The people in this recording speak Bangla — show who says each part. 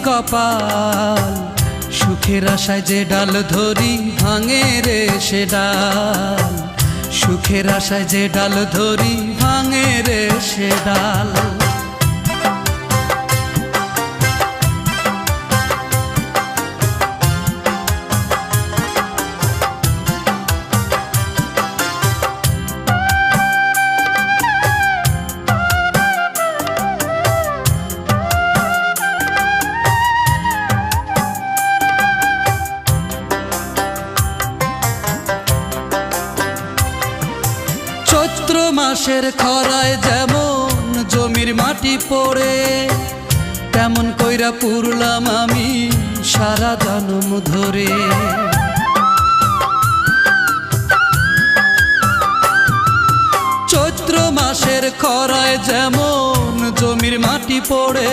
Speaker 1: কপাল, সুখের আশায় যে ডাল ধরি ভাঙে রে সে ডাল, সুখের আশায় যে ডাল ধরি ভাঙে রে সে ডাল। চৈত্র মাসের খরায় যেমন জমির মাটি পড়ে, তেমন কইরা পুরলাম আমি সারা জনম ধরে। চৈত্র মাসের খরায় যেমন জমির মাটি পড়ে,